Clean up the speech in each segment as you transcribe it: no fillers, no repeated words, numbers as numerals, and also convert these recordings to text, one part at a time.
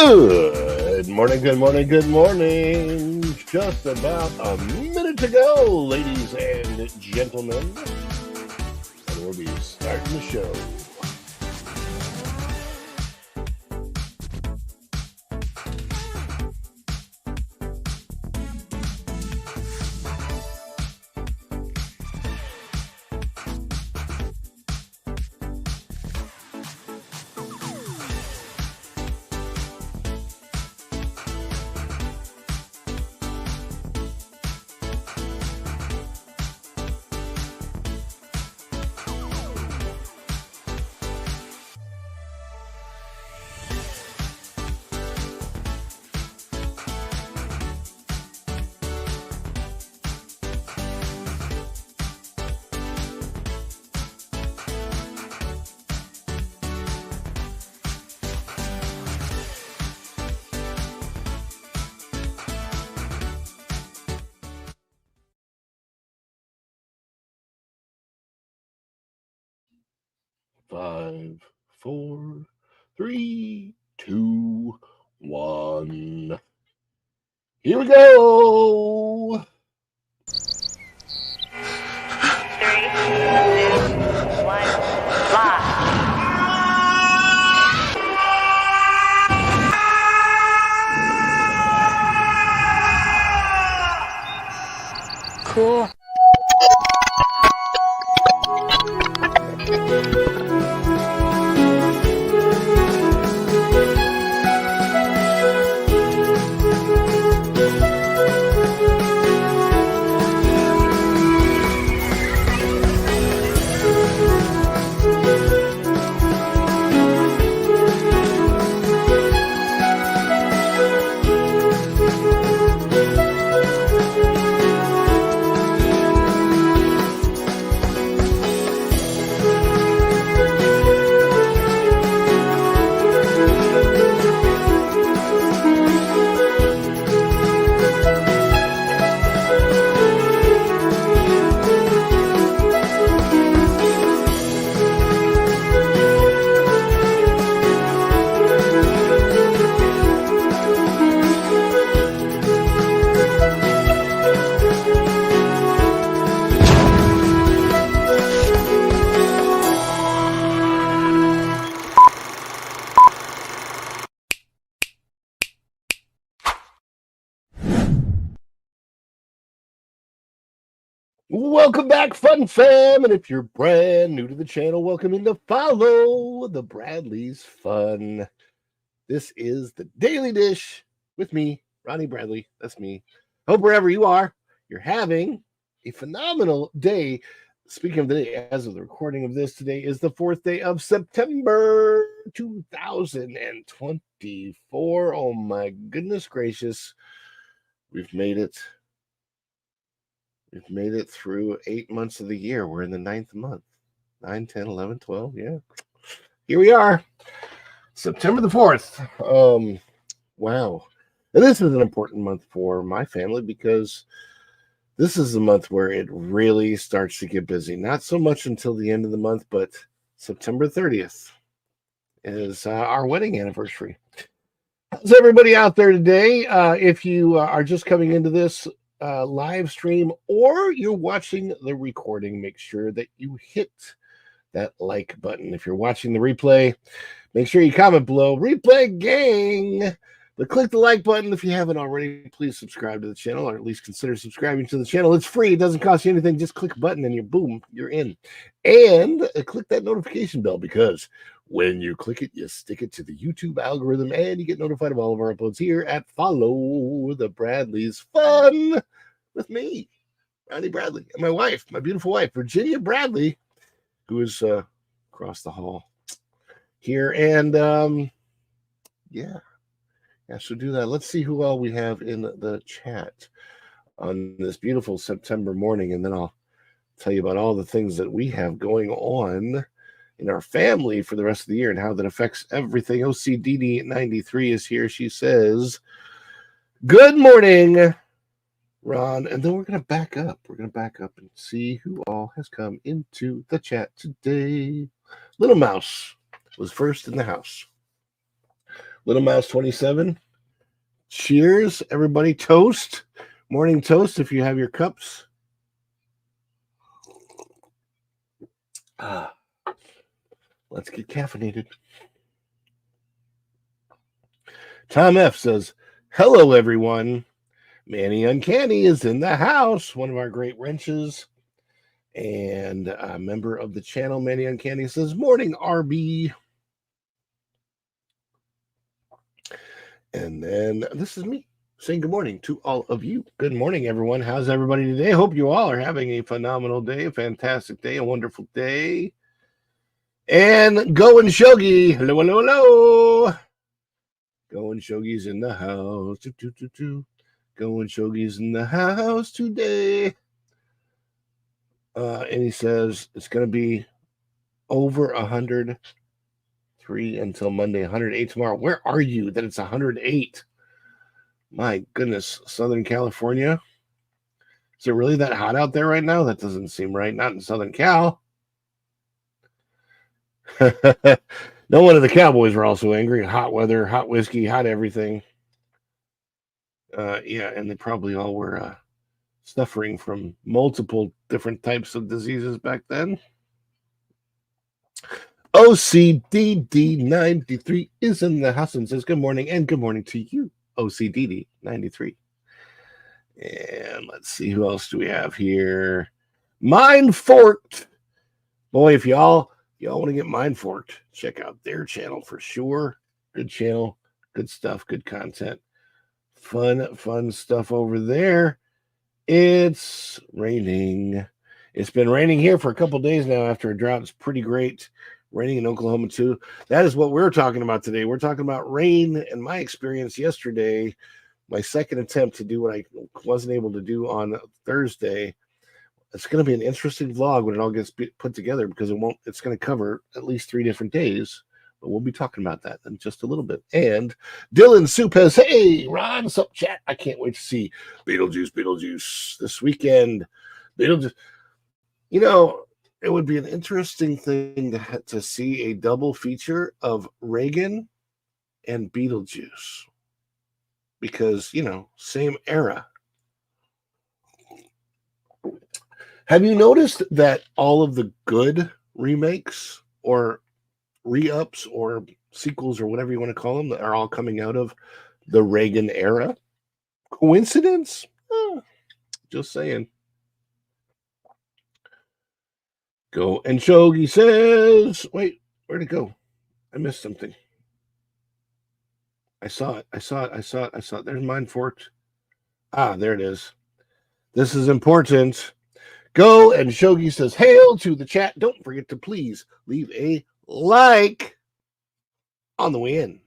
Good morning, good morning, good morning. Just about a minute to go, ladies and gentlemen. And we'll be starting the show. Five, four, three, two, one. Here we go. 3, 2, 1, live. Cool. Welcome back, Fun Fam. And if you're brand new to the channel, welcome in to follow the Bradley's Fun. This is the Daily Dish with me, Ronnie Bradley. That's me. Hope wherever you are, you're having a phenomenal day. Speaking of the day, as of the recording of this, today is the 4th day of September 2024. Oh my goodness gracious. We've made it. We've made it through 8 months of the year. We're in the 9th month. 9, 10, 11, 12. Yeah. Here we are. September the 4th. Wow. And this is an important month for my family because this is the month where it really starts to get busy. Not so much until the end of the month, but September 30th is our wedding anniversary. How's everybody out there today? If you are just coming into this live stream or you're watching the recording, make sure that you hit that like button. If you're watching the replay, make sure you comment below, replay gang. But click the like button if you haven't already. Please subscribe to the channel, or at least consider subscribing to the channel. It's free. It doesn't cost you anything. Just click a button and you're in. And click that notification bell, because when you click it, you stick it to the YouTube algorithm and you get notified of all of our uploads here at Follow the Bradley's Fun with me, Ronnie Bradley, and my wife, my beautiful wife, Virginia Bradley, who is across the hall here. And so do that. Let's see who all we have in the chat on this beautiful September morning, and then I'll tell you about all the things that we have going on in our family for the rest of the year and how that affects everything. OCDD93 is here. She says, good morning, Ron. And then we're going to back up. We're going to back up and see who all has come into the chat today. Little Mouse was first in the house. Little Mouse 27. Cheers, everybody. Toast. Morning toast if you have your cups. Let's get caffeinated. Tom F says, hello, everyone. Manny Uncanny is in the house, one of our great wrenches. And a member of the channel, Manny Uncanny, says, morning, RB. And then this is me saying good morning to all of you. Good morning, everyone. How's everybody today? Hope you all are having a phenomenal day, a fantastic day, a wonderful day. And Going Shogi. Hello, hello, hello. Going Shogi's in the house. Going Shogi's in the house today. And he says it's going to be over 103 until Monday, 108 tomorrow. Where are you that it's 108? My goodness, Southern California. Is it really that hot out there right now? That doesn't seem right. Not in Southern Cal. No one of the Cowboys were also angry. Hot weather, hot whiskey, hot everything. Yeah, and they probably all were suffering from multiple different types of diseases back then. OCDD93 is in the house and says good morning, and good morning to you, OCDD93. And let's see, who else do we have here? Mind Forked. Boy, if y'all want to get Mind Forked, check out their channel for sure. Good channel, good stuff, good content. Fun stuff over there. It's raining. It's been raining here for a couple days now after a drought. It's pretty great. Raining in Oklahoma too. That is what we're talking about today. We're talking about rain and my experience yesterday. My second attempt to do what I wasn't able to do on Thursday. It's going to be an interesting vlog when it all gets put together because it's going to cover at least 3 different days. But we'll be talking about that in just a little bit. And Dylan Soup has, hey, Ron, what's up, chat? I can't wait to see Beetlejuice this weekend. Beetlejuice. You know, it would be an interesting thing to see a double feature of Reagan and Beetlejuice. Because, same era. Have you noticed that all of the good remakes or re-ups or sequels or whatever you want to call them are all coming out of the Reagan era? Coincidence? Just saying. Go and Shogi says, wait, where'd it go? I missed something. I saw it. There's Mind Forked. There it is. This is important. Go and Shogi says, hail to the chat. Don't forget to please leave a like on the way in.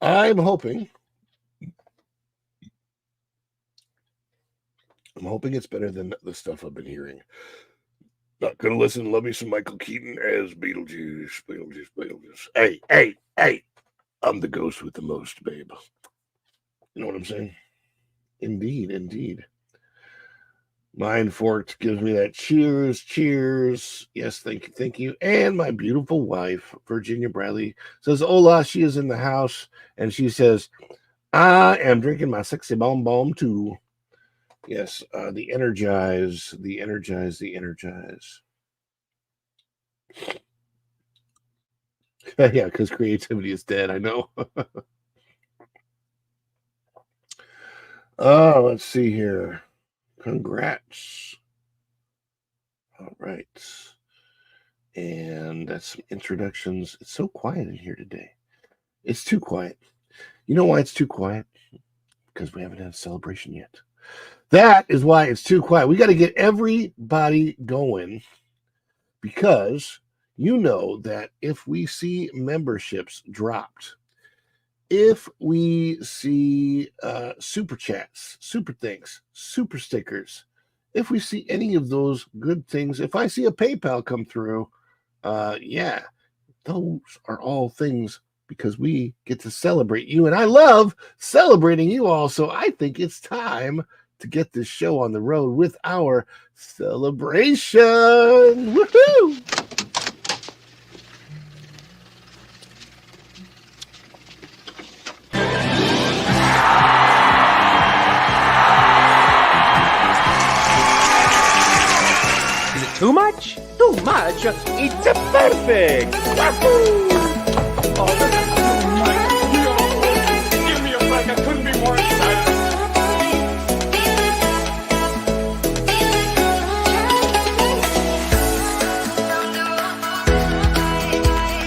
I'm hoping it's better than the stuff I've been hearing. Not gonna listen. Love me some Michael Keaton as Beetlejuice. Hey. I'm the ghost with the most, babe. You know what I'm saying? Indeed. Mind Forked gives me that cheers. Yes, thank you. And my beautiful wife, Virginia Bradley, says, hola, she is in the house. And she says, I am drinking my sexy bomb too. Yes, the energize. Yeah, because creativity is dead, I know. Let's see here. Congrats. All right. And that's some introductions. It's so quiet in here today. It's too quiet. You know why it's too quiet? Because we haven't had a celebration yet. That is why it's too quiet. We got to get everybody going because you know that if we see memberships dropped, if we see super chats, super thanks, super stickers, if we see any of those good things, if I see a PayPal come through, yeah, those are all things because we get to celebrate you. And I love celebrating you all. So I think it's time to get this show on the road with our celebration. Woohoo! too much. It's perfect. Wahoo! Oh, this is too much. Give me a break. I couldn't be more excited.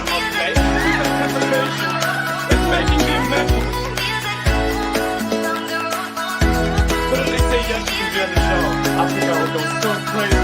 Okay, this anticipation is making me mental. But if they say yes, you can be on the show. I think I would go so crazy.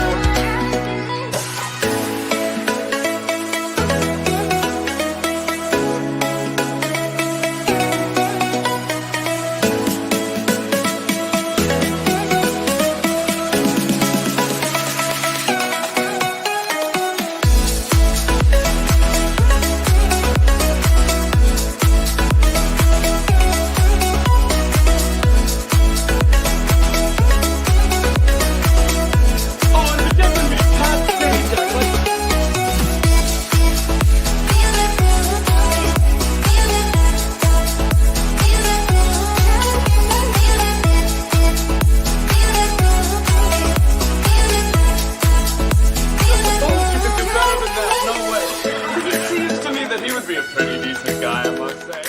Be a pretty decent guy, I must say.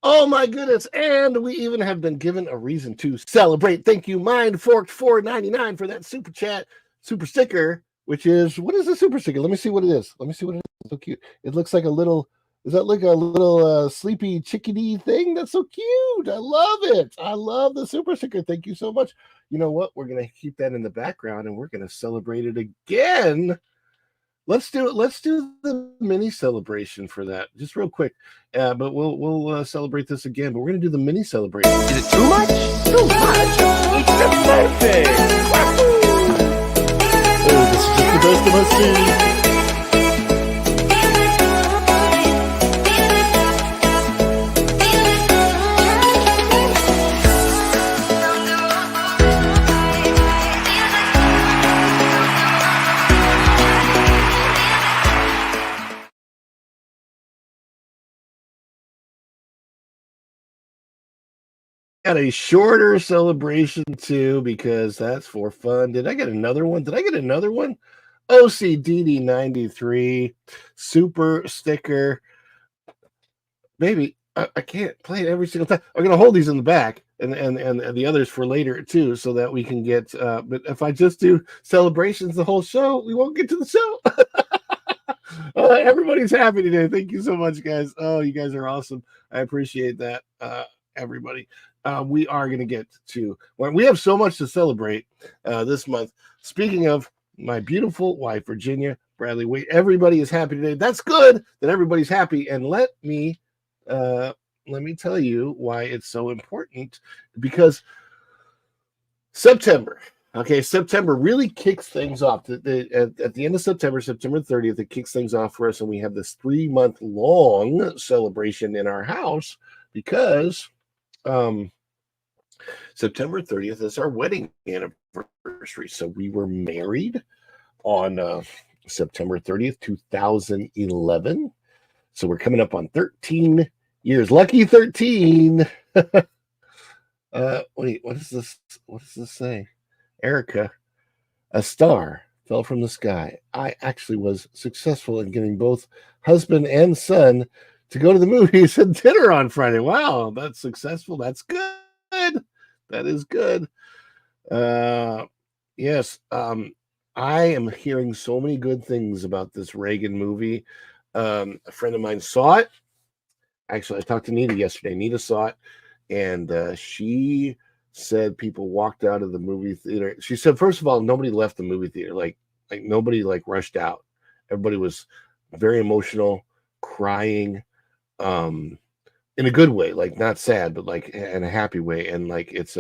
Oh my goodness! And we even have been given a reason to celebrate. Thank you, Mind Forked $4.99 for that super chat, super sticker. Which is, what is the super sticker? Let me see what it is. Let me see what it is. So cute. It looks like a little. Is that like a little sleepy chickadee thing? That's so cute. I love it. I love the super sticker. Thank you so much. You know what? We're going to keep that in the background and we're going to celebrate it again. Let's do it. Let's do the mini celebration for that. Just real quick. But we'll celebrate this again. But we're going to do the mini celebration. Is it too much? Too much. It's perfect. Wahoo! Oh, this is just the best of us. Got a shorter celebration too, because that's for fun. Did I get another one? OCDD 93 super sticker. Baby, I can't play it every single time. I'm gonna hold these in the back and the others for later too, so that we can get but if I just do celebrations the whole show, we won't get to the show. Everybody's happy today. Thank you so much, guys. Oh, you guys are awesome. I appreciate that. Everybody. We are going to get to, well, we have so much to celebrate this month. Speaking of my beautiful wife, Virginia Bradley, everybody is happy today. That's good that everybody's happy. And let me tell you why it's so important, because September really kicks things off. At the end of September 30th, it kicks things off for us. And we have this 3-month long celebration in our house because September 30th is our wedding anniversary. So we were married on September 30th, 2011. So we're coming up on 13 years. Lucky 13. Wait, what is this? What does this say? Erica, a star fell from the sky. I actually was successful in getting both husband and son to go to the movies and dinner on Friday. Wow, that's successful. That's good. That is good. Yes. I am hearing so many good things about this Reagan movie. A friend of mine saw it. Actually, I talked to Nita yesterday. Nita saw it, and she said people walked out of the movie theater. She said, first of all, nobody left the movie theater. Like nobody rushed out. Everybody was very emotional, crying, in a good way, not sad, but in a happy way. And it's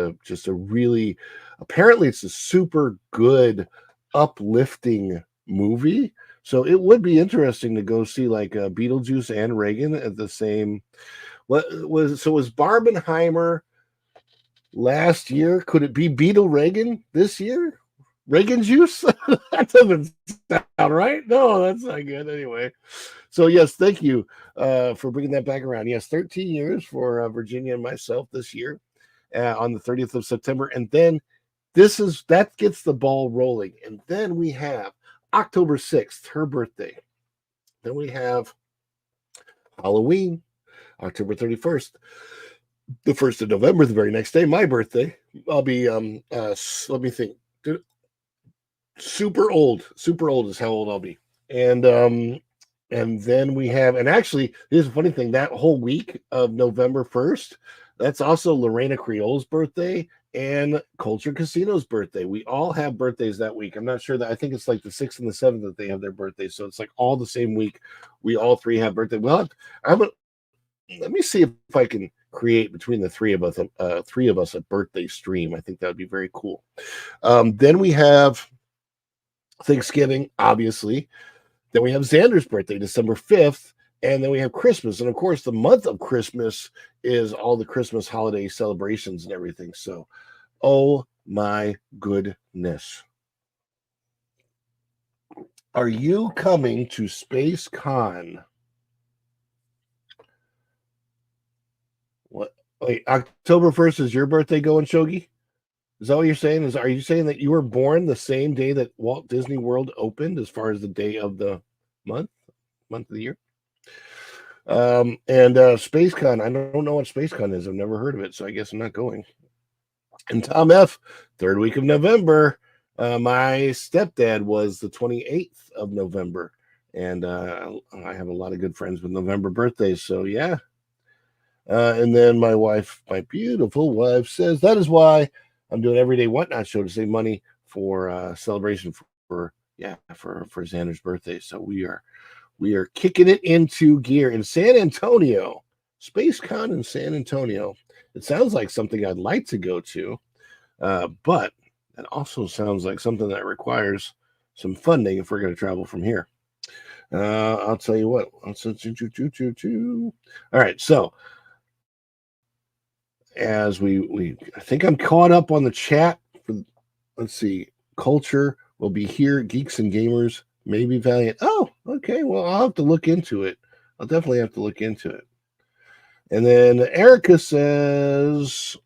apparently it's a super good, uplifting movie. So it would be interesting to go see Beetlejuice and Reagan at the same. Was Barbenheimer last year? Could it be Beetle Reagan this year? Reagan juice? That doesn't sound right. No, that's not good anyway. So yes, thank you for bringing that back around. Yes, 13 years for Virginia and myself this year on the 30th of September, and then that gets the ball rolling, and then we have October 6th, her birthday. Then we have Halloween, October 31st. The 1st of November, the very next day, my birthday. I'll be let me think. Super old is how old I'll be. And then we have, and actually, here's a funny thing, that whole week of November 1st, that's also Lorena Creole's birthday and Culture Casino's birthday. We all have birthdays that week. I'm not sure that, I think it's like the 6th and the 7th that they have their birthdays. So it's like all the same week. We all three have birthday. Well, let me see if I can create between the three of us a birthday stream. I think that would be very cool. Then we have Thanksgiving, obviously. Then we have Xander's birthday, December 5th. And then we have Christmas. And of course, the month of Christmas is all the Christmas holiday celebrations and everything. So, oh my goodness. Are you coming to Space Con? What? Wait, October 1st is your birthday going, Shogi? Is that what you're saying? Are you saying that you were born the same day that Walt Disney World opened, as far as the day of the month of the year? And SpaceCon, I don't know what SpaceCon is. I've never heard of it, so I guess I'm not going. And Tom F, 3rd week of November. My stepdad was the 28th of November, and I have a lot of good friends with November birthdays, so yeah. And then my beautiful wife says, that is why I'm doing Everyday Whatnot show to save money for celebration for Xander's birthday. So we are kicking it into gear in San Antonio, SpaceCon in San Antonio. It sounds like something I'd like to go to, but it also sounds like something that requires some funding if we're going to travel from here. I'll tell you what. All right, so as I think I'm caught up on the chat. Let's see. Culture will be here. Geeks and Gamers, maybe Valiant. Oh, okay. Well, I'll have to look into it. I'll definitely have to look into it. And then Erica says,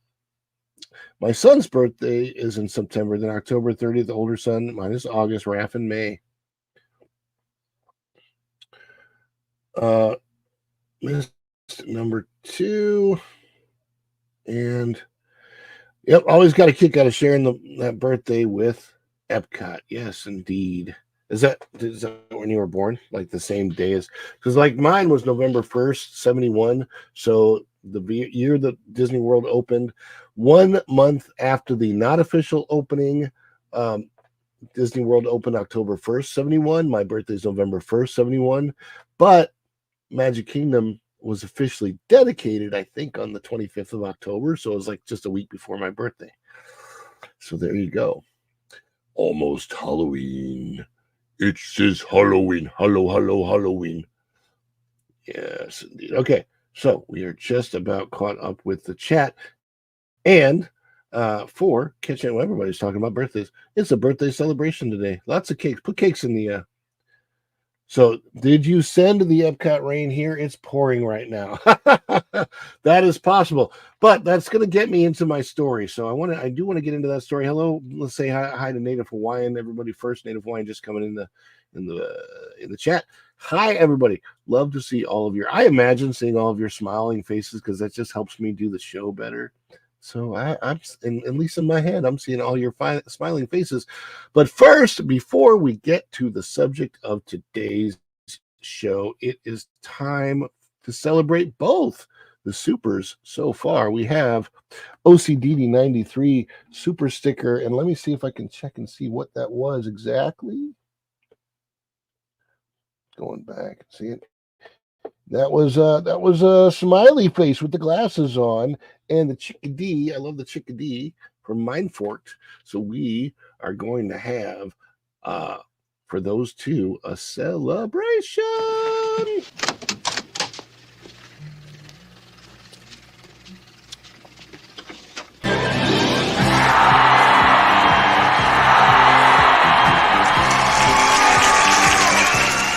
my son's birthday is in September, then October 30th, the older son. Mine is August, Raph in May. List number 2. And yep, always got a kick out of sharing that birthday with Epcot. Yes, indeed. Is that when you were born? Like the same day as, because like mine was November 1st, 71. So the year that Disney World opened, 1 month after the not official opening, Disney World opened October 1st, 71. My birthday is November 1st, 71. But Magic Kingdom was officially dedicated, I think, on the 25th of October. So it was like just a week before my birthday. So there you go. Almost Halloween. It says Halloween. Halloween. Yes, indeed. Okay, so we are just about caught up with the chat. And for catching everybody's talking about birthdays, it's a birthday celebration today. Lots of cakes. Put cakes in the So did you send the Epcot rain here? It's pouring right now. That is possible, but that's going to get me into my story. So I do want to get into that story. Hello, let's say hi to Native Hawaiian. Everybody first, Native Hawaiian just coming in the chat. Hi, everybody. Love to see all of I imagine seeing all of your smiling faces, because that just helps me do the show better. So I'm at least in my head, I'm seeing all your smiling faces. But first, before we get to the subject of today's show, it is time to celebrate both the supers so far. We have OCDD 93 super sticker, and let me see if I can check and see what that was exactly. Going back, see it. That was a smiley face with the glasses on, and the chickadee. I love the chickadee from Mindforked. So we are going to have, for those two, a celebration.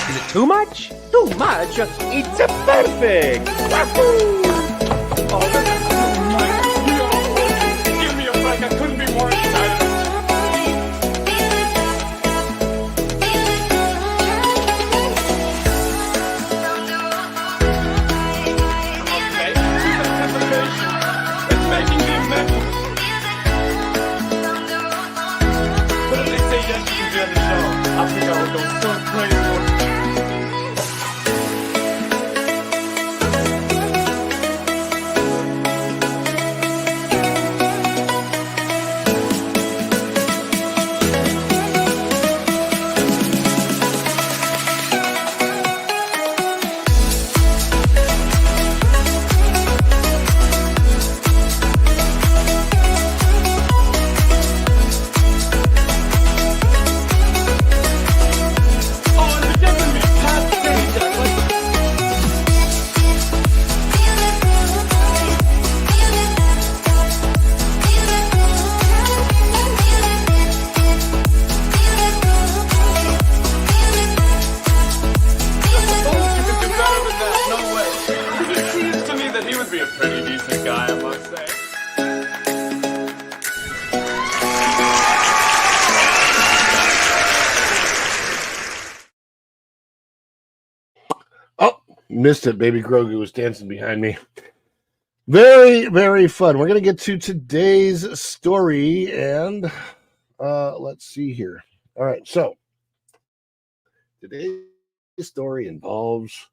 Is it too much? Too much? much. It's perfect. Wahoo! Oh, this is so nice. Give me a break. I couldn't be more excited. Okay, this anticipation is making me mental. But if they say yes, you can be on the show. I think I would go so crazy. Be a pretty decent guy, I must say. Oh, missed it. Baby Grogu was dancing behind me. Very, very fun. We're going to get to today's story, and let's see here. All right, so today's story involves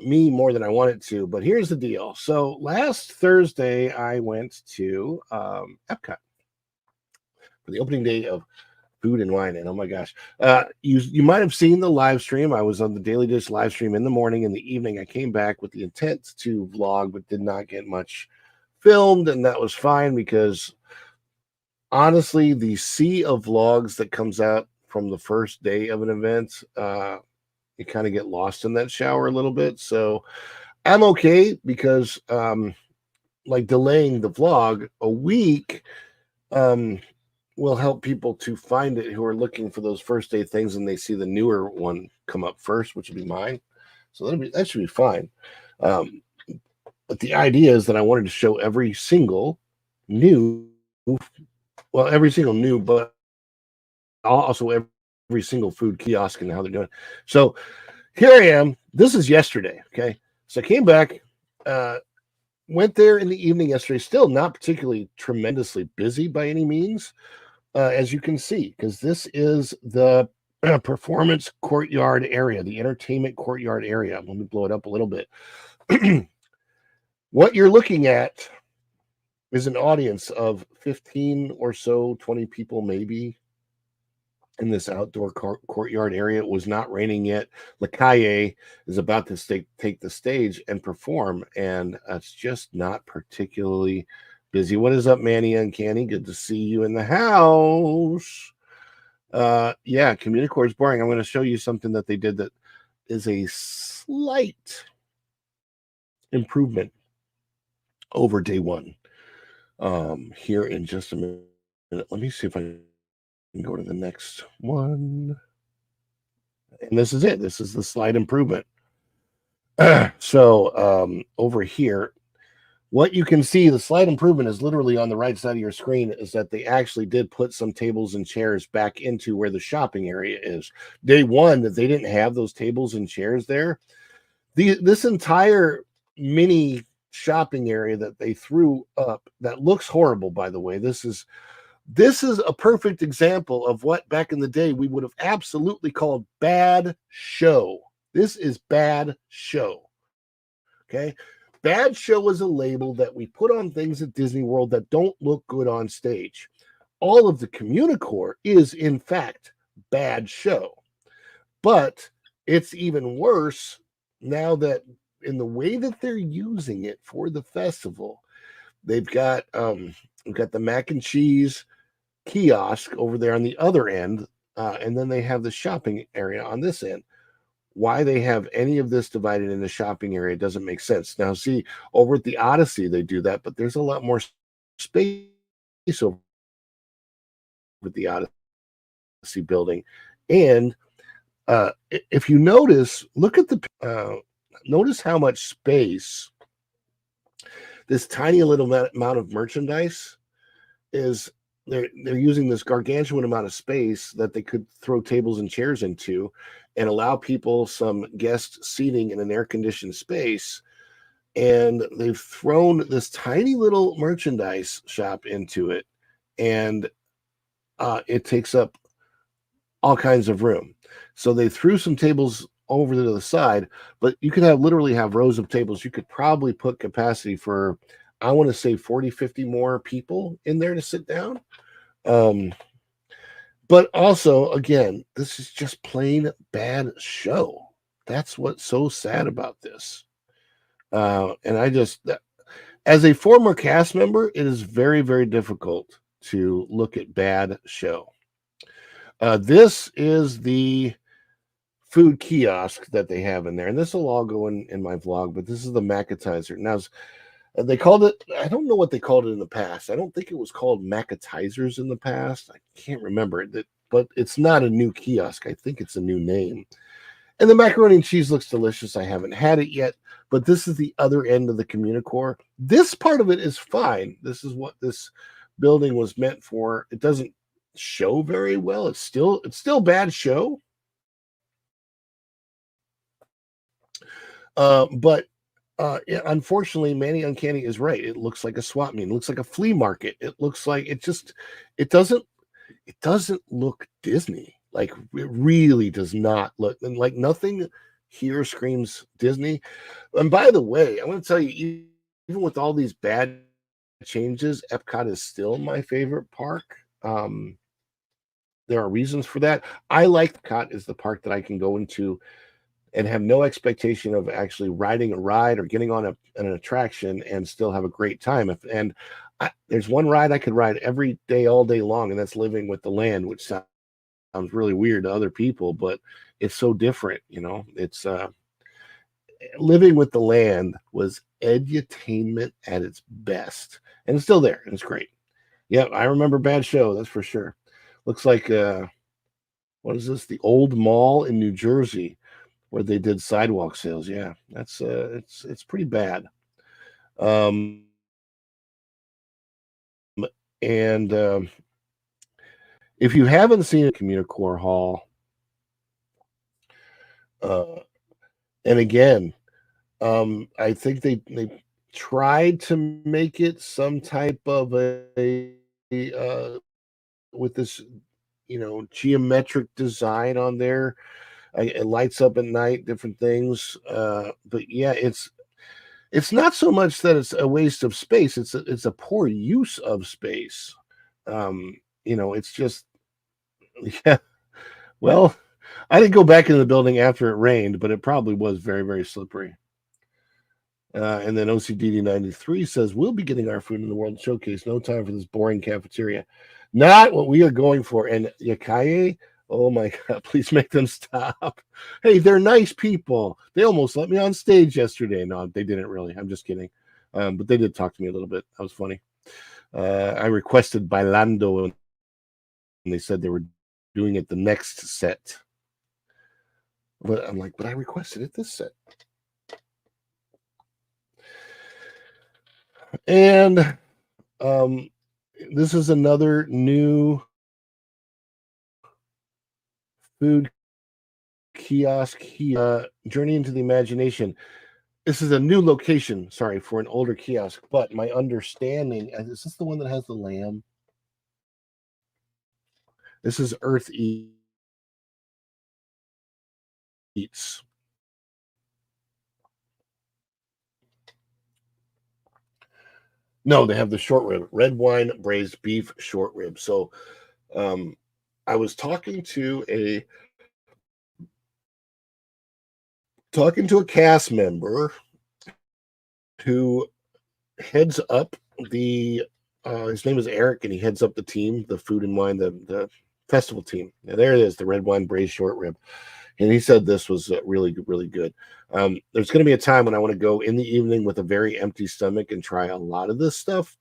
me more than I want it to, but here's the deal. So last Thursday, I went to Epcot for the opening day of Food and Wine, and oh my gosh, you might have seen the live stream. I was on the Daily Dish live stream in the morning. In the evening, I came back with the intent to vlog, but did not get much filmed, and that was fine because honestly, the sea of vlogs that comes out from the first day of an event, you kind of get lost in that shower a little bit. So I'm okay because like delaying the vlog a week will help people to find it who are looking for those first day things, and they see the newer one come up first, which will be mine. So that should be fine. But the idea is that I wanted to show every single new, but also every single food kiosk and how they're doing. So here I am. This is yesterday. Okay. So I came back, went there in the evening yesterday, still not particularly tremendously busy by any means, as you can see, because this is the performance courtyard area, the entertainment courtyard area. Let me blow it up a little bit. What you're looking at is an audience of 15 or so, 20 people maybe, in this outdoor courtyard area. It was not raining yet. Lacaille is about to take the stage and perform, and it's just not particularly busy. What is up, Manny Uncanny? Good to see you in the house. Yeah, Communicore is boring. I'm going to show you something that they did that is a slight improvement over day one. Here in just a minute. Let me see if I can go to the next one. And this is it. This is the slight improvement. So over here, what you can see, the slight improvement is literally on the right side of your screen, is that they actually did put some tables and chairs back into where the shopping area is. Day one, that they didn't have those tables and chairs there. This entire mini shopping area that they threw up, that looks horrible, by the way. This is a perfect example of what back in the day we would have absolutely called bad show. This is bad show. Okay. Bad show is a label that we put on things at Disney World that don't look good on stage. All of the Communicore is, in fact, bad show. But it's even worse now that in the way that they're using it for the festival, they've got the mac and cheese kiosk over there on the other end, and then they have the shopping area on this end. Why they have any of this divided into shopping area doesn't make sense. Now, see, over at the Odyssey, they do that, but there's a lot more space over at the Odyssey building. And If you notice, look at notice how much space this tiny little amount of merchandise is. They're using this gargantuan amount of space that they could throw tables and chairs into and allow people some guest seating in an air-conditioned space. And they've thrown this tiny little merchandise shop into it, and it takes up all kinds of room. So they threw some tables over to the side, but you could literally have rows of tables. You could probably put capacity for, I want to say 40, 50 more people in there to sit down. But also, again, this is just plain bad show. That's what's so sad about this. And as a former cast member, it is very, very difficult to look at bad show. This is the food kiosk that they have in there, and this will all go in my vlog, but this is the Macatizer. Now, they called it, I don't know what they called it in the past. I don't think it was called Macatizers in the past. I can't remember it, but it's not a new kiosk. I think it's a new name. And the macaroni and cheese looks delicious. I haven't had it yet, but this is the other end of the Communicore. This part of it is fine. This is what this building was meant for. It doesn't show very well. It's still bad show. But unfortunately, Manny Uncanny is right. It looks like a swap meet. It looks like a flea market. It looks like it doesn't look Disney. Like, it really does not look, and like nothing here screams Disney. And by the way, I want to tell you, even with all these bad changes, Epcot is still my favorite park. There are reasons for that. I like Epcot is the park that I can go into and have no expectation of actually riding a ride or getting on an attraction and still have a great time. There's one ride I could ride every day, all day long, and that's Living with the Land, which sounds really weird to other people, but it's so different. It's Living with the Land was edutainment at its best, and it's still there, and it's great. Yeah, I remember bad show, that's for sure. Looks like what is this? The Old Mall in New Jersey, where they did sidewalk sales. Yeah, that's it's pretty bad. And if you haven't seen a Communicore Hall, and again, I think they tried to make it some type of a with this geometric design on there. It lights up at night, different things. But yeah, it's not so much that it's a waste of space. It's a poor use of space. It's just, yeah. Well, I didn't go back into the building after it rained, but it probably was very, very slippery. And then OCDD 93 says, we'll be getting our food in the World Showcase. No time for this boring cafeteria. Not what we are going for. And Yakaye, oh my God, please make them stop. Hey, they're nice people. They almost let me on stage yesterday. No, they didn't really. I'm just kidding. But they did talk to me a little bit. That was funny. I requested Bailando, and they said they were doing it the next set. But I'm like, but I requested it this set. And this is another new food kiosk, Journey into the Imagination. This is a new location, sorry, for an older kiosk, but my understanding, is this the one that has the lamb? This is Earth Eats. No, they have the short rib, red wine braised beef short rib. So I was talking to a cast member who heads up his name is Eric, and he heads up the team, the food and wine, the festival team. Now, there it is, the red wine braised short rib. And he said this was really, really good. There's going to be a time when I want to go in the evening with a very empty stomach and try a lot of this stuff.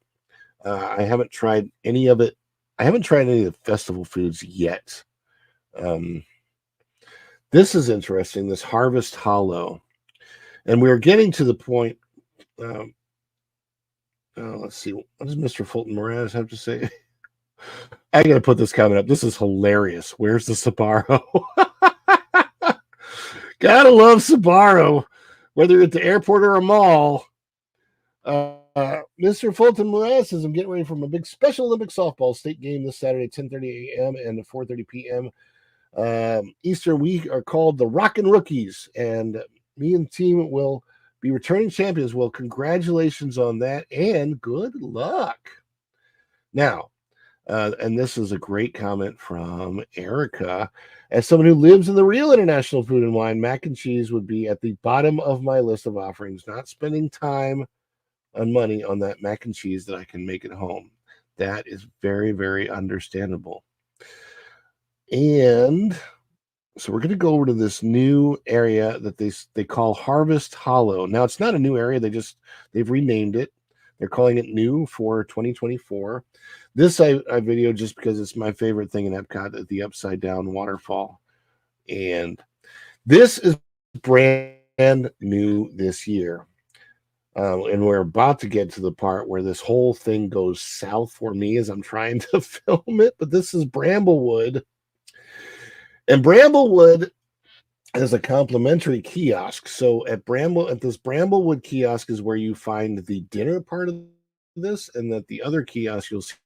I haven't tried any of it. I haven't tried any of the festival foods yet. This is interesting, this Harvest Hollow. And we're getting to the point. Um, let's see. What does Mr. Fulton Moraz have to say? I got to put this comment up. This is hilarious. Where's the Sbarro? Gotta love Sbarro, whether you're at the airport or a mall. Mr. Fulton Moraz says, I'm getting ready for my big Special Olympic softball state game this Saturday, 10:30 a.m. and 4:30 p.m. Eastern. We are called the Rockin' Rookies, and me and the team will be returning champions. Well, congratulations on that, and good luck. Now, and this is a great comment from Erica. As someone who lives in the real international food and wine, mac and cheese would be at the bottom of my list of offerings. Not spending time and money on that mac and cheese that I can make at home. That is very, very understandable. And so we're going to go over to this new area that they call Harvest Hollow. Now, it's not a new area. They've renamed it. They're calling it new for 2024. This I videoed just because it's my favorite thing in Epcot, at the upside down waterfall. And this is brand new this year. And we're about to get to the part where this whole thing goes south for me as I'm trying to film it. But this is Bramblewood. And Bramblewood has a complimentary kiosk. So at this Bramblewood kiosk is where you find the dinner part of this, and that the other kiosk you'll see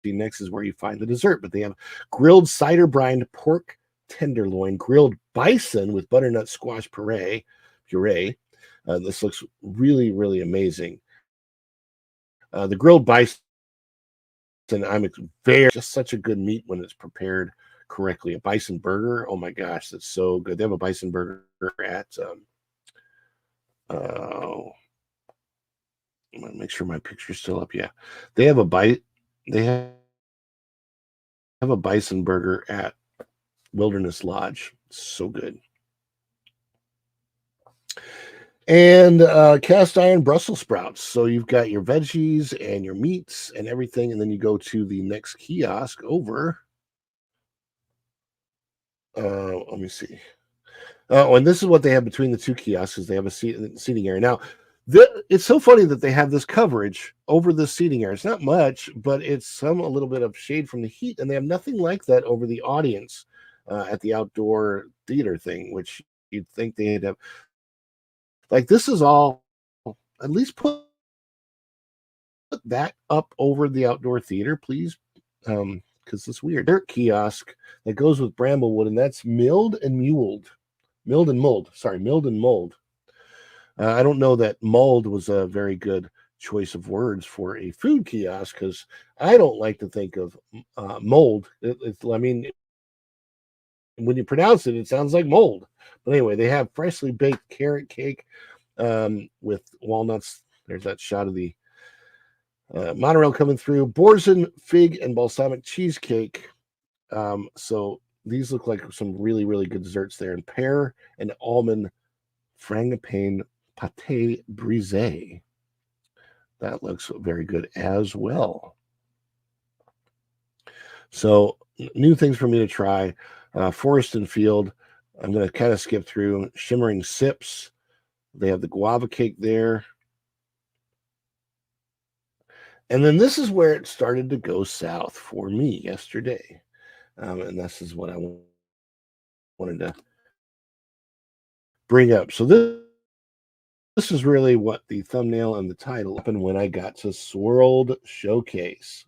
next is where you find the dessert. But they have grilled cider brined pork tenderloin, grilled bison with butternut squash puree. This looks really, really amazing. The grilled bison, I'm just such a good meat when it's prepared correctly. A bison burger, oh my gosh, that's so good. They have a bison burger at I'm gonna make sure my picture's still up. Yeah, they have a bison burger at Wilderness Lodge. So good. And cast iron Brussels sprouts. So you've got your veggies and your meats and everything, and then you go to the next kiosk over. Let me see. Oh, and this is what they have between the two kiosks. They have a seating area. Now, it's so funny that they have this coverage over the seating area. It's not much, but it's a little bit of shade from the heat, and they have nothing like that over the audience at the outdoor theater thing, which you'd think they'd have. Like, this is all, at least put that up over the outdoor theater, please, because it's weird. Dirt kiosk that goes with Bramblewood, and that's milled and mold. I don't know that mulled was a very good choice of words for a food kiosk, because I don't like to think of mold. I mean, when you pronounce it, it sounds like mold. But anyway, they have freshly baked carrot cake with walnuts. There's that shot of the monorail coming through. Boursin fig and balsamic cheesecake. So these look like some really, really good desserts there. And pear and almond frangipane pâté brisé. That looks very good as well. So new things for me to try. Forest and Field. I'm going to kind of skip through. Shimmering Sips. They have the guava cake there. And then this is where it started to go south for me yesterday. And this is what I wanted to bring up. So this is really what the thumbnail and the title happened when I got to Swirled Showcase.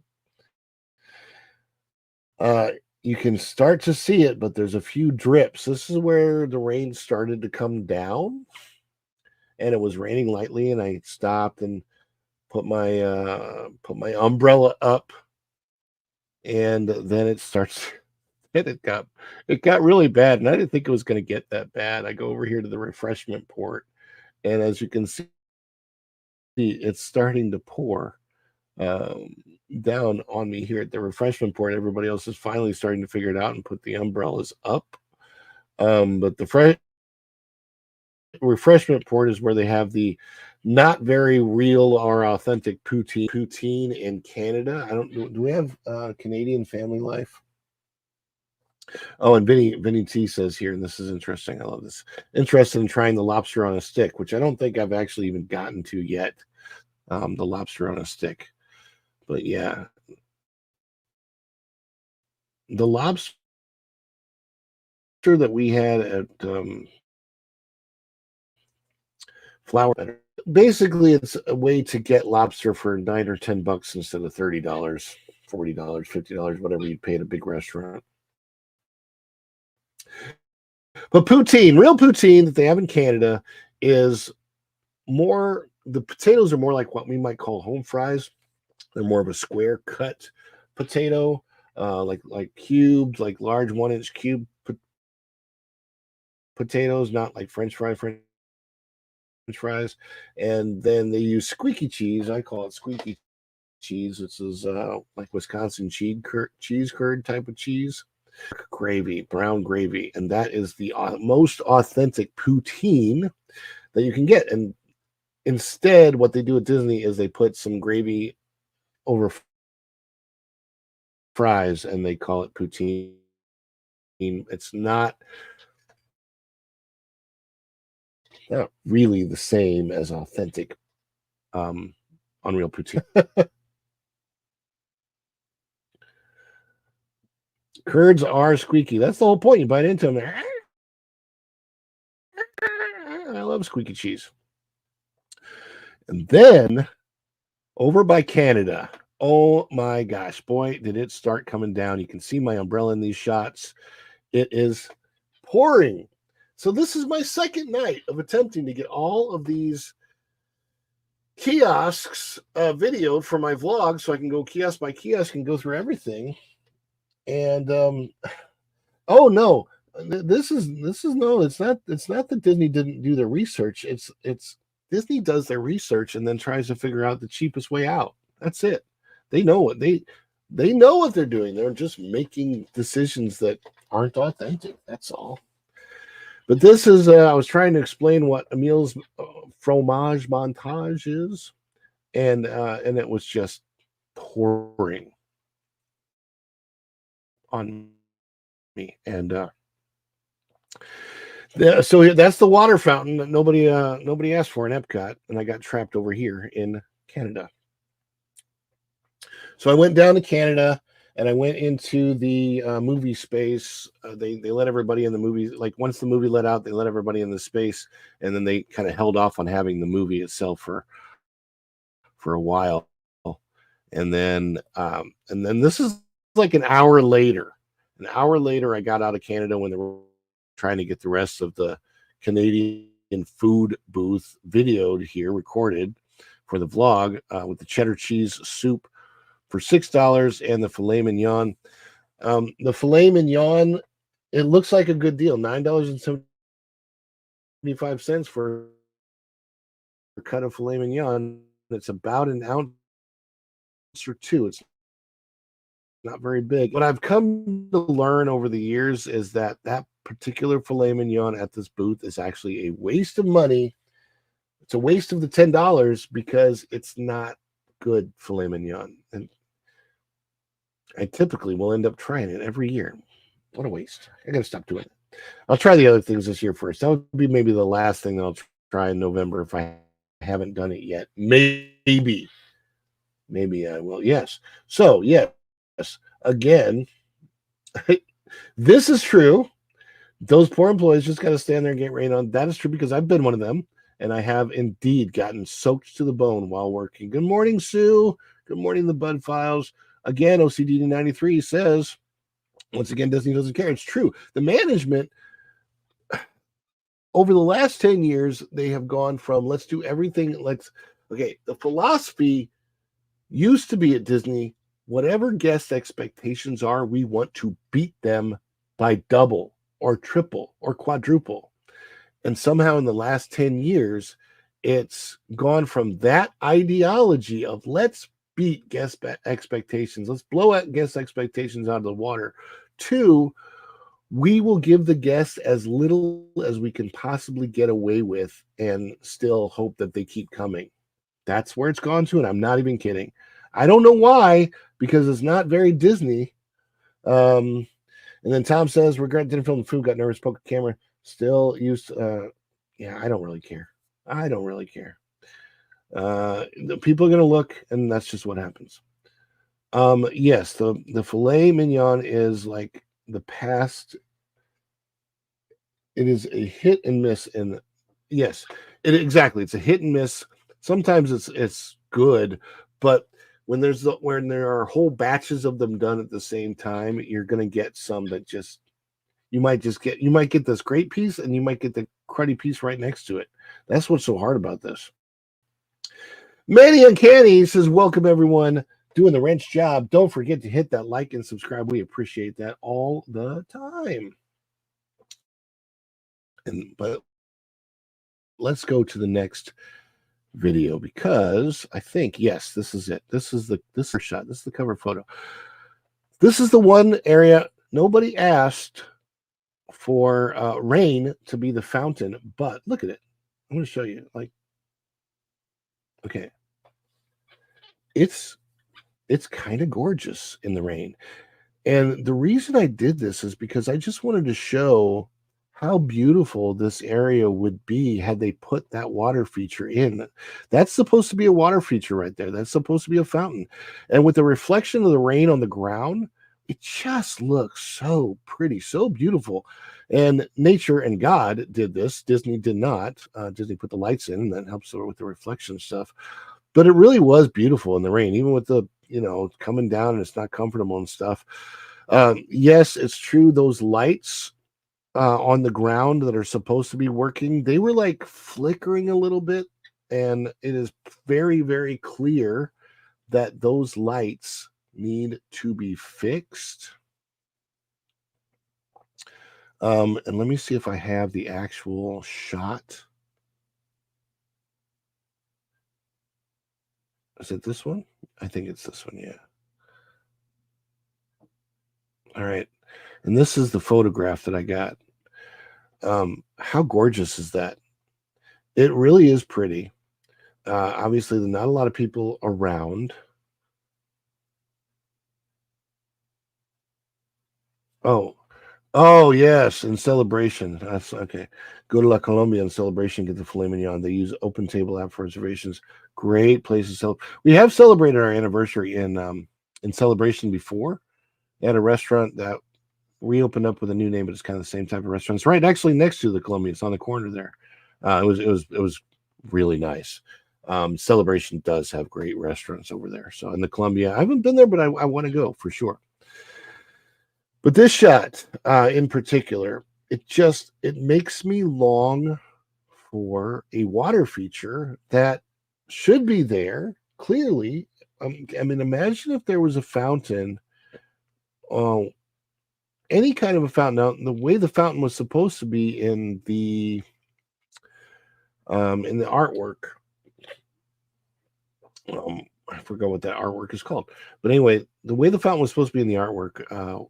You can start to see it, but there's a few drips. This is where the rain started to come down, and it was raining lightly, and I stopped and put my umbrella up, and then it starts. And it got really bad, and I didn't think it was going to get that bad. I go over here to the refreshment port, and as you can see, it's starting to pour down on me here at the refreshment port. Everybody else is finally starting to figure it out and put the umbrellas up. But the refreshment port is where they have the not very real or authentic poutine in Canada. I don't know. Do we have Canadian Family Life? Oh, and Vinny T says here, and this is interesting. I love this. Interested in trying the lobster on a stick, which I don't think I've actually even gotten to yet. The lobster on a stick, but yeah, the lobster that we had at Flower. Basically, it's a way to get lobster for $9 or $10 instead of $30, $40, $50, whatever you'd pay at a big restaurant. But poutine, real poutine that they have in Canada, is more. The potatoes are more like what we might call home fries. They're more of a square cut potato, like cubed, like large 1-inch cube potatoes, not like French fries. And then they use squeaky cheese. I call it squeaky cheese. This is like Wisconsin cheese curd type of cheese. Gravy, brown gravy, and that is the most authentic poutine that you can get. And instead, what they do at Disney is they put some gravy over fries, and they call it poutine. It's not really the same as authentic unreal poutine. Curds are squeaky. That's the whole point. You bite into them. I love squeaky cheese. And then over by Canada, oh my gosh, boy, did it start coming down. You can see my umbrella in these shots. It is pouring. So this is my second night of attempting to get all of these kiosks videoed for my vlog so I can go kiosk by kiosk and go through everything. And oh no, this is no, it's not that Disney didn't do their research. It's Disney does their research and then tries to figure out the cheapest way out. That's it. They know what they know what they're doing. They're just making decisions that aren't authentic. That's all. But this is I was trying to explain what Emil's fromage montage is, and it was just pouring on me. And so that's the water fountain that nobody asked for in Epcot, and I got trapped over here in Canada. So I went down to Canada and I went into the movie space. They let everybody in the movie. Like once the movie let out, they let everybody in the space, and then they kind of held off on having the movie itself for a while. And then this is like an hour later. An hour later, I got out of Canada when they were trying to get the rest of the Canadian food booth videoed here, recorded for the vlog with the cheddar cheese soup for $6 and the filet mignon. The filet mignon, it looks like a good deal. $9.75 for a cut of filet mignon. It's about an ounce or two. It's not very big. What I've come to learn over the years is that particular filet mignon at this booth is actually a waste of money. It's a waste of the $10 because it's not good filet mignon. And I typically will end up trying it every year. What a waste. I got to stop doing it. I'll try the other things this year first. That would be maybe the last thing that I'll try in November if I haven't done it yet. Maybe I will. Yes. So, yes. Again, this is true. Those poor employees just got to stand there and get rained on. That is true because I've been one of them, and I have indeed gotten soaked to the bone while working. Good morning, Sue. Good morning, the Bud Files. Again, OCD93 says, once again, Disney doesn't care. It's true. The management, over the last 10 years, they have gone from let's do everything. The philosophy used to be at Disney, whatever guest expectations are, we want to beat them by double or triple or quadruple. And somehow in the last 10 years, it's gone from that ideology of let's beat guest expectations, let's blow out guest expectations out of the water, to we will give the guests as little as we can possibly get away with and still hope that they keep coming. That's where it's gone to, and I'm not even kidding. I don't know why, because it's not very Disney. And And then Tom says, regret didn't film the food, got nervous, poker camera, still used. Yeah, I don't really care. I don't really care. The people are going to look, and that's just what happens. Yes, the filet mignon is like the past. It is a hit and miss, and yes, exactly. It's a hit and miss. Sometimes it's good, but when there are whole batches of them done at the same time, you're going to get some that just you might get this great piece, and you might get the cruddy piece right next to it. That's what's so hard about this. Manny Uncanny says, welcome everyone doing the wrench job. Don't forget to hit that like and subscribe. We appreciate that all the time. But let's go to the next video, because I think, yes, this is it. This is the shot. This is the cover photo. This is the one area nobody asked for rain to be the fountain, but look at it. I'm going to show you. Like, okay, it's kind of gorgeous in the rain. And the reason I did this is because I just wanted to show how beautiful this area would be had they put that water feature in. That's supposed to be a water feature right there. That's supposed to be a fountain. And with the reflection of the rain on the ground, it just looks so pretty, so beautiful. And nature and God did this. Disney did not. Disney put the lights in, and that helps with the reflection stuff. But it really was beautiful in the rain, even with the, coming down and it's not comfortable and stuff. Yes, it's true. Those lights on the ground that are supposed to be working, they were like flickering a little bit. And it is very, very clear that those lights need to be fixed. And let me see if I have the actual shot. Is it this one? I think it's this one, yeah. All right. And this is the photograph that I got. How gorgeous is that? It really is pretty. Obviously, there's not a lot of people around. Oh, yes, in celebration. That's okay. Go to La Colombia in celebration, get the filet mignon. They use Open Table app for reservations. Great place to celebrate. We have celebrated our anniversary in celebration before at a restaurant that reopened up with a new name, but it's kind of the same type of restaurant. It's right actually next to the Columbia. It's on the corner there. It was really nice. Celebration does have great restaurants over there. So in the Columbia, I haven't been there, but I want to go for sure. But this shot in particular, it makes me long for a water feature that should be there clearly. I mean, imagine if there was a fountain. Any kind of a fountain. Now, the way the fountain was supposed to be in the artwork, I forgot what that artwork is called. But anyway, the way the fountain was supposed to be in the artwork,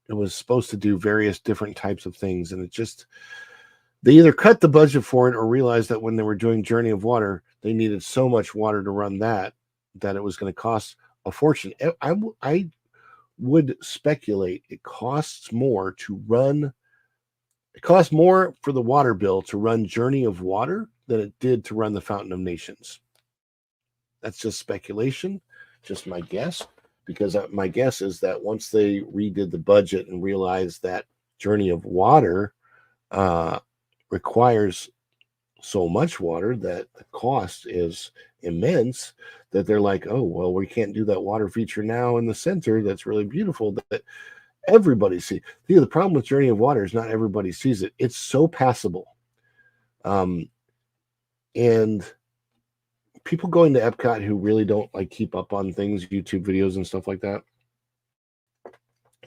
it was supposed to do various different types of things, and they either cut the budget for it or realized that when they were doing Journey of Water, they needed so much water to run that it was going to cost a fortune. I would speculate it costs more for the water bill to run Journey of Water than it did to run the Fountain of Nations. That's just speculation, just my guess, because my guess is that once they redid the budget and realized that Journey of Water requires so much water that the cost is immense, that they're like, oh, well, we can't do that water feature now in the center that's really beautiful that everybody sees. The problem with Journey of Water is not everybody sees it. It's so passable. And people going to Epcot who really don't like keep up on things, YouTube videos and stuff like that,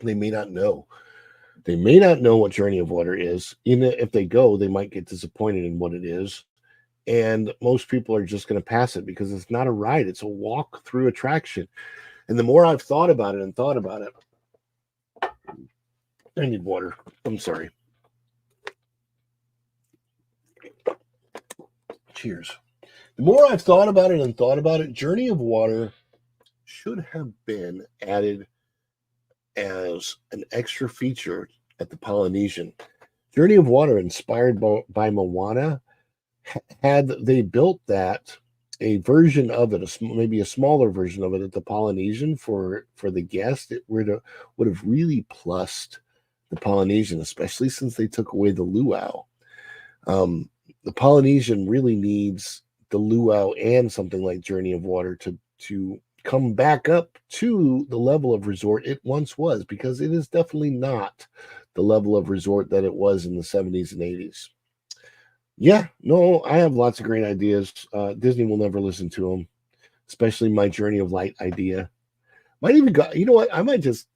they may not know. They may not know what Journey of Water is. Even if they go, they might get disappointed in what it is. And most people are just going to pass it because it's not a ride. It's a walk-through attraction. And the more I've thought about it, I need water. I'm sorry. Cheers. The more I've thought about it, Journey of Water should have been added as an extra feature at the Polynesian. Journey of Water, inspired by Moana, had they built that, a version of it, maybe a smaller version of it at the Polynesian for the guest, it would have really plussed the Polynesian, especially since they took away the luau. The Polynesian really needs the luau and something like Journey of Water to come back up to the level of resort it once was, because it is definitely not the level of resort that it was in the 70s and 80s. Yeah, no, I have lots of great ideas. Disney will never listen to them, especially my Journey of Light idea. Might even go, you know what? I might just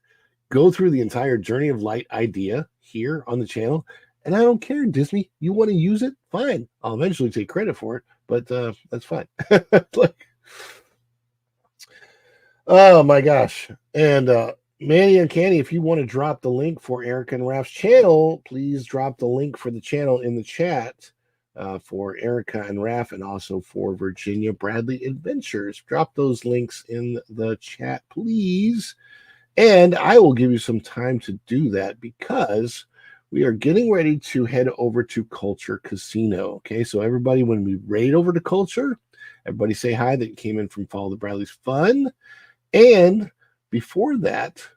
go through the entire Journey of Light idea here on the channel, and I don't care, Disney. You want to use it? Fine. I'll eventually take credit for it, but that's fine. Like, oh my gosh. And Manny and Candy, if you want to drop the link for Erica and Raph's channel, please drop the link for the channel in the chat. For Erica and Raph, and also for Virginia Bradley Adventures. Drop those links in the chat, please. And I will give you some time to do that, because we are getting ready to head over to Culture Casino. Okay, so everybody, when we raid over to Culture, everybody say hi that came in from Follow the Bradley's Fun. And before that,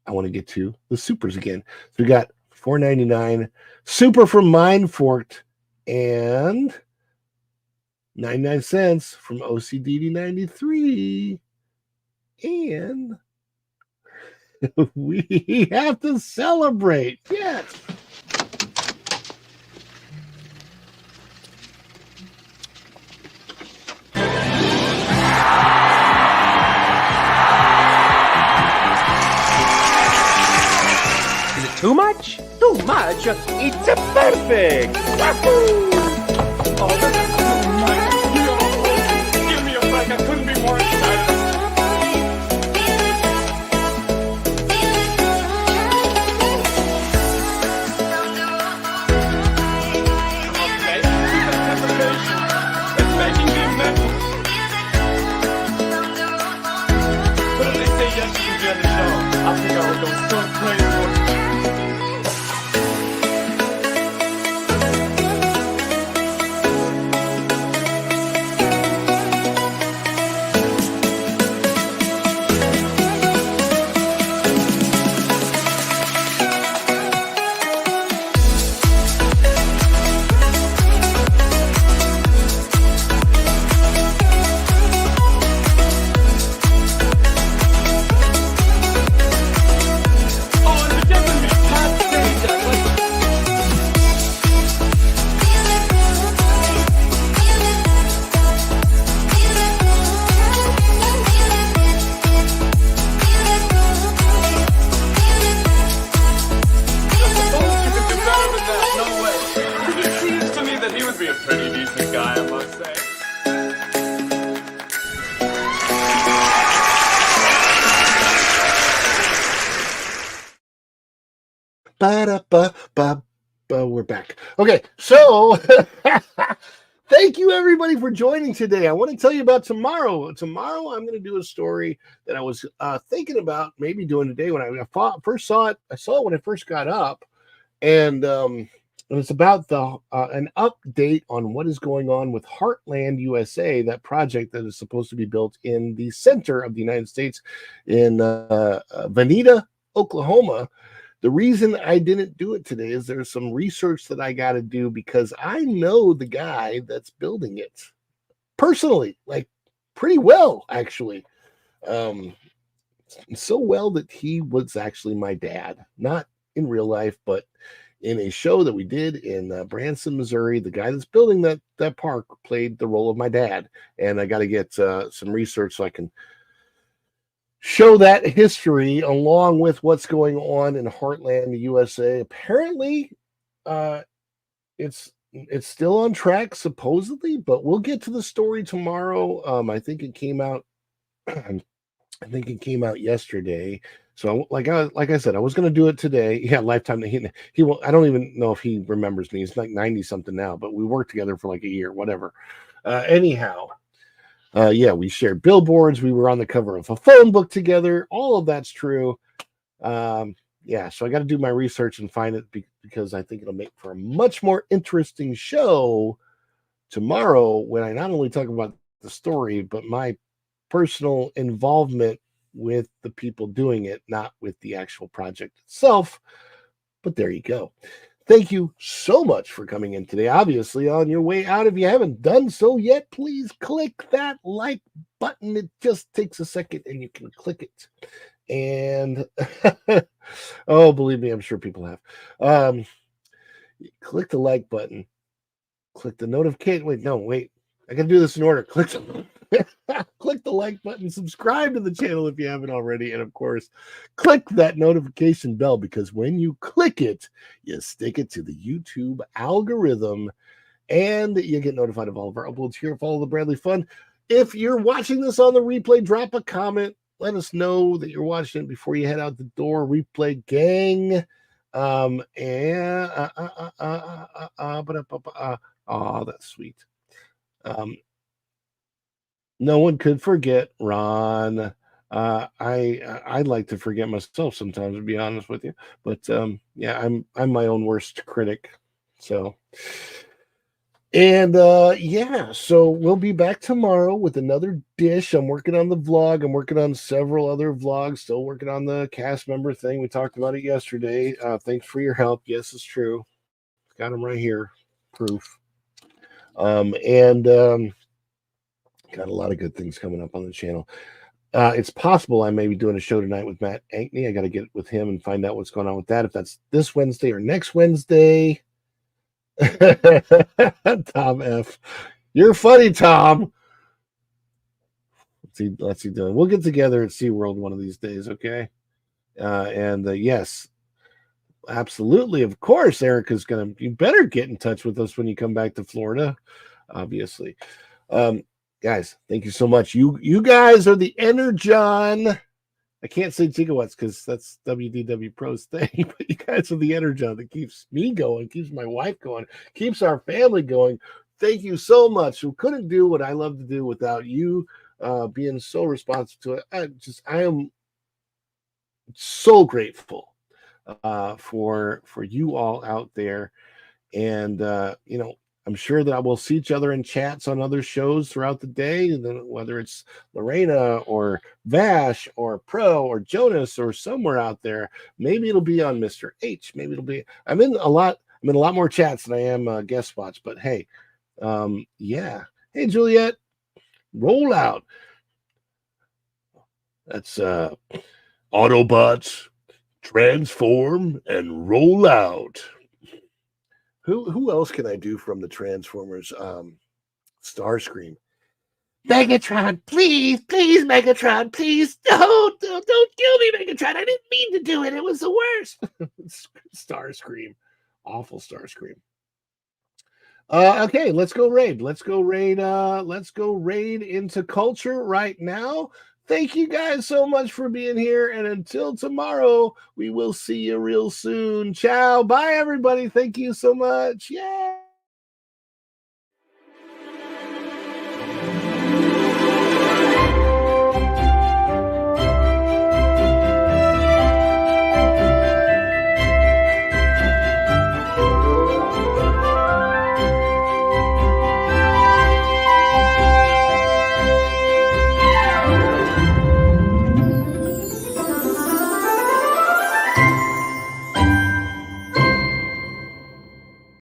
I want to get to the supers again. So we got $4.99 super from Mindforked and 99 cents from OCDD93. And we have to celebrate. Yes. Too much? Too much? It's a perfect! Wahoo! Oh, this is too much. Give me a break. I couldn't be more excited. Okay, this anticipation is making me mental. But if they say yes to the other show, I think I would go so crazy. We're back. Okay, so thank you everybody for joining today. I want to tell you about tomorrow. Tomorrow I'm going to do a story that I was thinking about maybe doing today. When I first saw it, I saw it when I first got up, and it's about an update on what is going on with Heartland USA, that project that is supposed to be built in the center of the United States in Veneta, Oklahoma. The reason I didn't do it today is there's some research that I got to do, because I know the guy that's building it personally, like pretty well, actually. So well that he was actually my dad, not in real life, but in a show that we did in Branson, Missouri. The guy that's building that park played the role of my dad, and I got to get some research so I can show that history along with what's going on in Heartland USA. Apparently, it's still on track supposedly, but we'll get to the story tomorrow. I think it came out. I think it came out yesterday. So like I said, I was going to do it today. Yeah, Lifetime. He will. I don't even know if he remembers me. He's like 90 something now, but we worked together for like a year, whatever. Anyhow. Yeah, we shared billboards. We were on the cover of a phone book together. All of that's true. Yeah, so I got to do my research and find it because I think it'll make for a much more interesting show tomorrow when I not only talk about the story, but my personal involvement with the people doing it, not with the actual project itself. But there you go. Thank you so much for coming in today. Obviously, on your way out, if you haven't done so yet, please click that like button. It just takes a second and you can click it. And oh, believe me, I'm sure people have. Click the like button. Click the notification. Wait. I gotta do this in order. Click click the like button, subscribe to the channel if you haven't already, and of course, click that notification bell because when you click it, you stick it to the YouTube algorithm and you get notified of all of our uploads here. Follow the Bradley Fun. If you're watching this on the replay, drop a comment. Let us know that you're watching it before you head out the door. Replay gang. Oh, that's sweet. No one could forget Ron. I'd like to forget myself sometimes, to be honest with you. But yeah, I'm my own worst critic. So, and yeah, so we'll be back tomorrow with another dish. I'm working on the vlog. I'm working on several other vlogs. Still working on the cast member thing. We talked about it yesterday. Thanks for your help. Yes, it's true. Got them right here. Proof. And got a lot of good things coming up on the channel. It's possible I may be doing a show tonight with Matt Ankney. I got to get with him and find out what's going on with that. If that's this Wednesday or next Wednesday. Tom F. You're funny, Tom. Let's see doing. We'll get together at SeaWorld one of these days, okay? And yes, absolutely. Of course, Erica's gonna. You better get in touch with us when you come back to Florida, obviously. Guys, thank you so much. You guys are the Energon. I can't say gigawatts because that's WDW Pro's thing, but you guys are the Energon that keeps me going, keeps my wife going, keeps our family going. Thank you so much. We couldn't do what I love to do without you being so responsive to it. I am so grateful for you all out there. And you know, I'm sure that I will see each other in chats on other shows throughout the day, and then whether it's Lorena or Vash or Pro or Jonas or somewhere out there. Maybe it'll be on Mr. H. Maybe it'll be. I'm in a lot more chats than I am guest spots. But hey, yeah. Hey, Juliet, roll out. That's Autobots transform and roll out. Who else can I do from the Transformers? Starscream. Megatron, please, Megatron, please. Don't kill me, Megatron. I didn't mean to do it. It was the worst. Starscream. Awful Starscream. Okay, let's go raid. Let's go raid into culture right now. Thank you guys so much for being here. And until tomorrow, we will see you real soon. Ciao. Bye, everybody. Thank you so much. Yay.